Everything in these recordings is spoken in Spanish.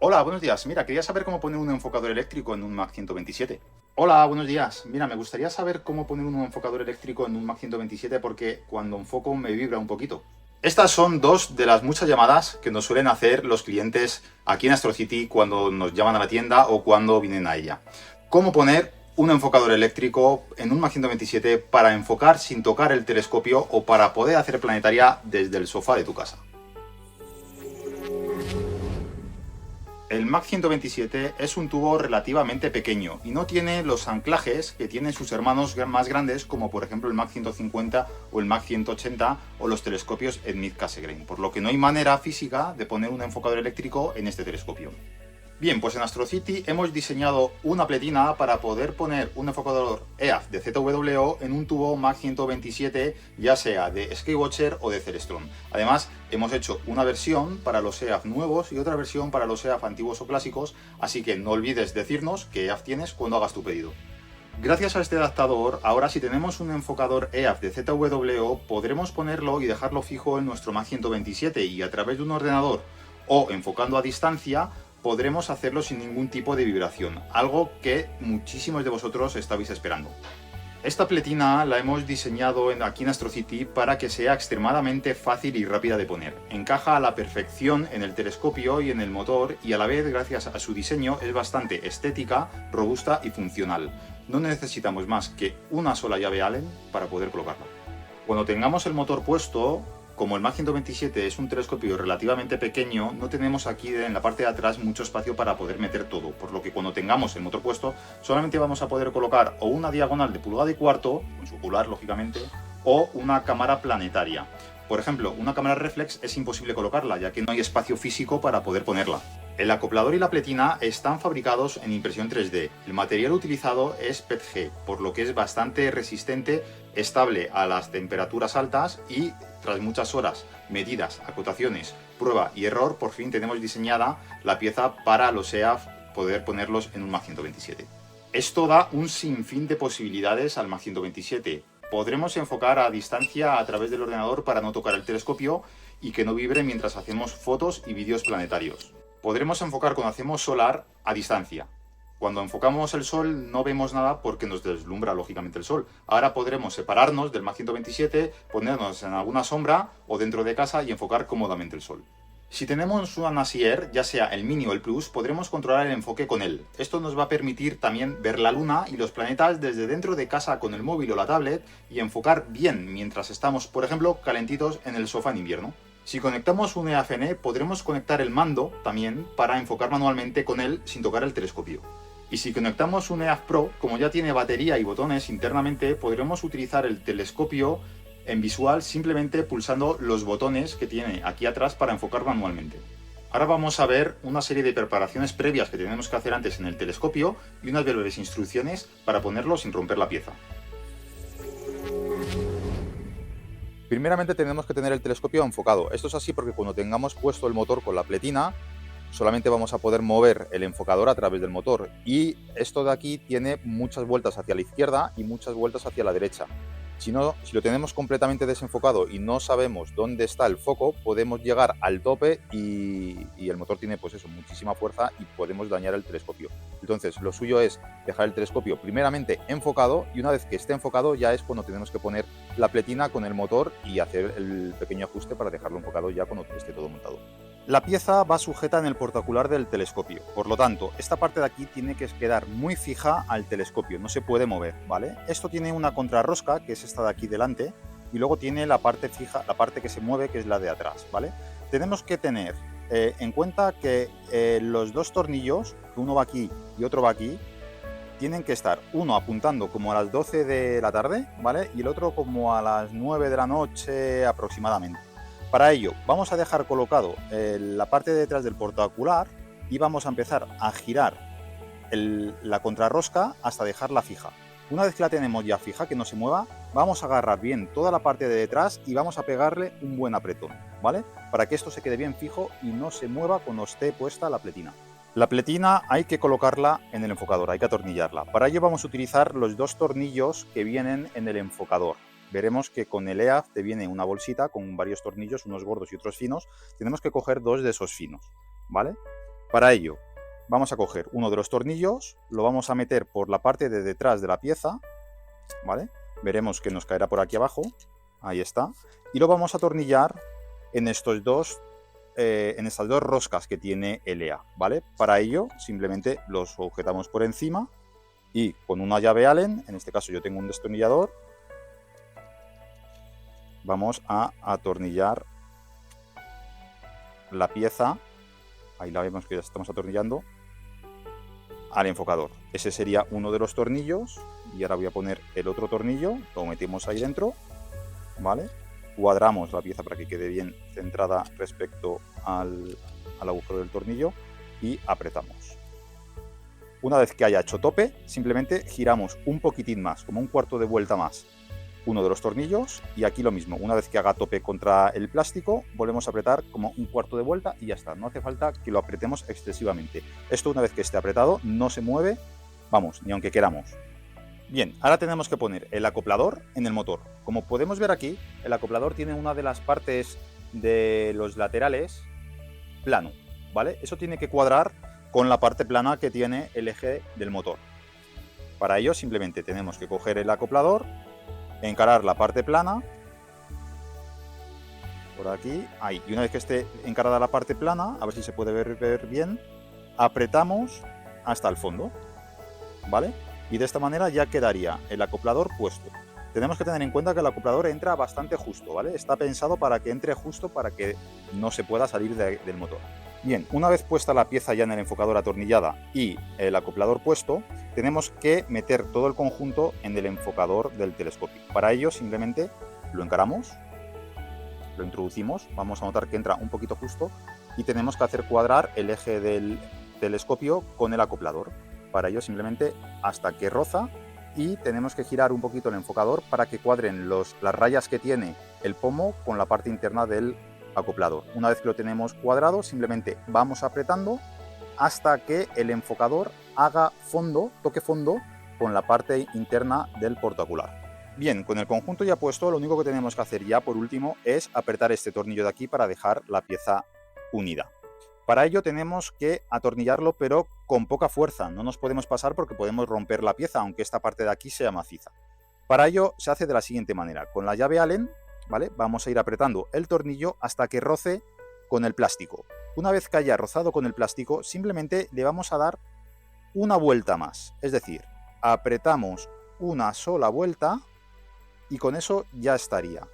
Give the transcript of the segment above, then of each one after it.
Hola, buenos días. Mira, quería saber cómo poner un enfocador eléctrico en un Mac 127. Hola, buenos días. Mira, me gustaría saber cómo poner un enfocador eléctrico en un Mac 127 porque cuando enfoco me vibra un poquito. Estas son dos de las muchas llamadas que nos suelen hacer los clientes aquí en AstroCity cuando nos llaman a la tienda o cuando vienen a ella. ¿Cómo poner un enfocador eléctrico en un Mac 127 para enfocar sin tocar el telescopio o para poder hacer planetaria desde el sofá de tu casa? El Mac 127 es un tubo relativamente pequeño y no tiene los anclajes que tienen sus hermanos más grandes, como por ejemplo el Mac 150 o el Mac 180 o los telescopios Edmund Cassegrain, por lo que no hay manera física de poner un enfocador eléctrico en este telescopio. Bien, pues en AstroCity hemos diseñado una pletina para poder poner un enfocador EAF de ZWO en un tubo Mac 127, ya sea de Skywatcher o de Celestron. Además, hemos hecho una versión para los EAF nuevos y otra versión para los EAF antiguos o clásicos, así que no olvides decirnos qué EAF tienes cuando hagas tu pedido. Gracias a este adaptador, ahora si tenemos un enfocador EAF de ZWO, podremos ponerlo y dejarlo fijo en nuestro Mac 127 y a través de un ordenador o enfocando a distancia, podremos hacerlo sin ningún tipo de vibración, algo que muchísimos de vosotros estabais esperando. Esta pletina la hemos diseñado aquí en AstroCity para que sea extremadamente fácil y rápida de poner. Encaja a la perfección en el telescopio y en el motor y a la vez, gracias a su diseño, es bastante estética, robusta y funcional. No necesitamos más que una sola llave Allen para poder colocarla. Cuando tengamos el motor puesto, como el Mac 127 es un telescopio relativamente pequeño, no tenemos aquí en la parte de atrás mucho espacio para poder meter todo, por lo que cuando tengamos el motor puesto solamente vamos a poder colocar o una diagonal de pulgada y cuarto, con su ocular lógicamente, o una cámara planetaria. Por ejemplo, una cámara reflex es imposible colocarla, ya que no hay espacio físico para poder ponerla. El acoplador y la pletina están fabricados en impresión 3D. El material utilizado es PETG, por lo que es bastante resistente, estable a las temperaturas altas y tras muchas horas, medidas, acotaciones, prueba y error, por fin tenemos diseñada la pieza para los EAF poder ponerlos en un Mac 127. Esto da un sinfín de posibilidades al Mac 127. Podremos enfocar a distancia a través del ordenador para no tocar el telescopio y que no vibre mientras hacemos fotos y vídeos planetarios. Podremos enfocar cuando hacemos solar a distancia. Cuando enfocamos el sol no vemos nada porque nos deslumbra lógicamente el sol. Ahora podremos separarnos del Mac 127, ponernos en alguna sombra o dentro de casa y enfocar cómodamente el sol. Si tenemos un Nasier, ya sea el Mini o el Plus, podremos controlar el enfoque con él. Esto nos va a permitir también ver la luna y los planetas desde dentro de casa con el móvil o la tablet y enfocar bien mientras estamos, por ejemplo, calentitos en el sofá en invierno. Si conectamos un EAFN, podremos conectar el mando también para enfocar manualmente con él sin tocar el telescopio. Y si conectamos un EAF Pro, como ya tiene batería y botones internamente, podremos utilizar el telescopio en visual simplemente pulsando los botones que tiene aquí atrás para enfocar manualmente. Ahora vamos a ver una serie de preparaciones previas que tenemos que hacer antes en el telescopio y unas breves instrucciones para ponerlo sin romper la pieza. Primeramente tenemos que tener el telescopio enfocado. Esto es así porque cuando tengamos puesto el motor con la pletina, solamente vamos a poder mover el enfocador a través del motor. Y esto de aquí tiene muchas vueltas hacia la izquierda y muchas vueltas hacia la derecha. Si lo tenemos completamente desenfocado y no sabemos dónde está el foco, podemos llegar al tope y el motor tiene pues eso, muchísima fuerza y podemos dañar el telescopio. Entonces lo suyo es dejar el telescopio primeramente enfocado y una vez que esté enfocado ya es cuando tenemos que poner la pletina con el motor y hacer el pequeño ajuste para dejarlo enfocado ya cuando esté todo montado. La pieza va sujeta en el portaocular del telescopio, por lo tanto, esta parte de aquí tiene que quedar muy fija al telescopio, no se puede mover, ¿vale? Esto tiene una contrarrosca, que es esta de aquí delante, y luego tiene la parte fija, la parte que se mueve, que es la de atrás, ¿vale? Tenemos que tener en cuenta que los dos tornillos, uno va aquí y otro va aquí, tienen que estar uno apuntando como a las 12 de la tarde, ¿vale? Y el otro como a las 9 de la noche aproximadamente. Para ello, vamos a dejar colocado la parte de detrás del portaocular y vamos a empezar a girar la contrarrosca hasta dejarla fija. Una vez que la tenemos ya fija, que no se mueva, vamos a agarrar bien toda la parte de detrás y vamos a pegarle un buen apretón, ¿vale? Para que esto se quede bien fijo y no se mueva cuando esté puesta la pletina. La pletina hay que colocarla en el enfocador, hay que atornillarla. Para ello vamos a utilizar los dos tornillos que vienen en el enfocador. Veremos que con el EAF te viene una bolsita con varios tornillos, unos gordos y otros finos. Tenemos que coger dos de esos finos, ¿vale? Para ello, vamos a coger uno de los tornillos, lo vamos a meter por la parte de detrás de la pieza, ¿vale? Veremos que nos caerá por aquí abajo, ahí está, y lo vamos a atornillar en estas dos roscas que tiene el EA, ¿vale? Para ello, simplemente los sujetamos por encima y con una llave Allen, en este caso yo tengo un destornillador, vamos a atornillar la pieza, ahí la vemos que ya estamos atornillando, al enfocador. Ese sería uno de los tornillos y ahora voy a poner el otro tornillo, lo metemos ahí dentro, ¿vale? Cuadramos la pieza para que quede bien centrada respecto al agujero del tornillo y apretamos. Una vez que haya hecho tope, simplemente giramos un poquitín más, como un cuarto de vuelta más, uno de los tornillos y aquí lo mismo. Una vez que haga tope contra el plástico, volvemos a apretar como un cuarto de vuelta y ya está. No hace falta que lo apretemos excesivamente. Esto una vez que esté apretado no se mueve, vamos, ni aunque queramos. Bien, ahora tenemos que poner el acoplador en el motor. Como podemos ver aquí, el acoplador tiene una de las partes de los laterales plano, ¿vale? Eso tiene que cuadrar con la parte plana que tiene el eje del motor. Para ello simplemente tenemos que coger el acoplador, encarar la parte plana, por aquí, ahí, y una vez que esté encarada la parte plana, a ver si se puede ver bien, apretamos hasta el fondo, ¿vale? Y de esta manera ya quedaría el acoplador puesto. Tenemos que tener en cuenta que el acoplador entra bastante justo, ¿vale? Está pensado para que entre justo para que no se pueda salir del motor. Bien, una vez puesta la pieza ya en el enfocador atornillada y el acoplador puesto, tenemos que meter todo el conjunto en el enfocador del telescopio. Para ello simplemente lo encaramos, lo introducimos, vamos a notar que entra un poquito justo y tenemos que hacer cuadrar el eje del telescopio con el acoplador. Para ello simplemente hasta que roza y tenemos que girar un poquito el enfocador para que cuadren las rayas que tiene el pomo con la parte interna del acoplador. Una vez que lo tenemos cuadrado, simplemente vamos apretando hasta que el enfocador haga fondo, toque fondo con la parte interna del portaocular. Bien, con el conjunto ya puesto, lo único que tenemos que hacer ya por último es apretar este tornillo de aquí para dejar la pieza unida. Para ello tenemos que atornillarlo, pero con poca fuerza. No nos podemos pasar porque podemos romper la pieza, aunque esta parte de aquí sea maciza. Para ello se hace de la siguiente manera. Con la llave Allen, ¿vale? Vamos a ir apretando el tornillo hasta que roce con el plástico. Una vez que haya rozado con el plástico, simplemente le vamos a dar una vuelta más. Es decir, apretamos una sola vuelta y con eso ya estaría.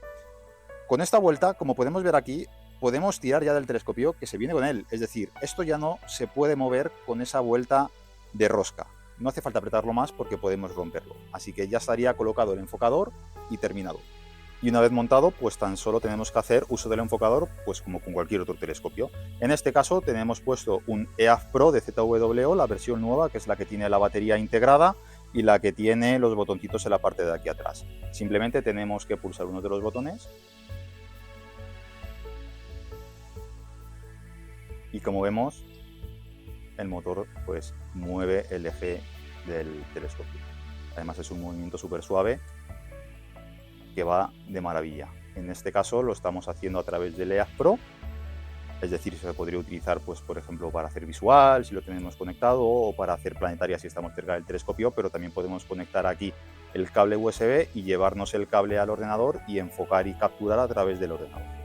Con esta vuelta, como podemos ver aquí, podemos tirar ya del telescopio que se viene con él. Es decir, esto ya no se puede mover con esa vuelta de rosca. No hace falta apretarlo más porque podemos romperlo. Así que ya estaría colocado el enfocador y terminado. Y una vez montado, pues tan solo tenemos que hacer uso del enfocador pues como con cualquier otro telescopio. En este caso tenemos puesto un EAF Pro de ZWO, la versión nueva, que es la que tiene la batería integrada y la que tiene los botoncitos en la parte de aquí atrás. Simplemente tenemos que pulsar uno de los botones y como vemos el motor pues mueve el eje del telescopio. Además es un movimiento súper suave que va de maravilla. En este caso lo estamos haciendo a través del EAF Pro, es decir, se podría utilizar pues por ejemplo para hacer visual si lo tenemos conectado o para hacer planetaria si estamos cerca del telescopio, pero también podemos conectar aquí el cable USB y llevarnos el cable al ordenador y enfocar y capturar a través del ordenador.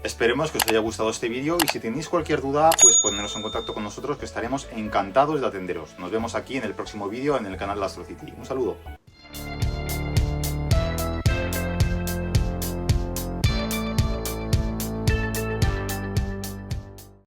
Esperemos que os haya gustado este vídeo y si tenéis cualquier duda, pues poneros en contacto con nosotros que estaremos encantados de atenderos. Nos vemos aquí en el próximo vídeo en el canal de Astrocity. Un saludo.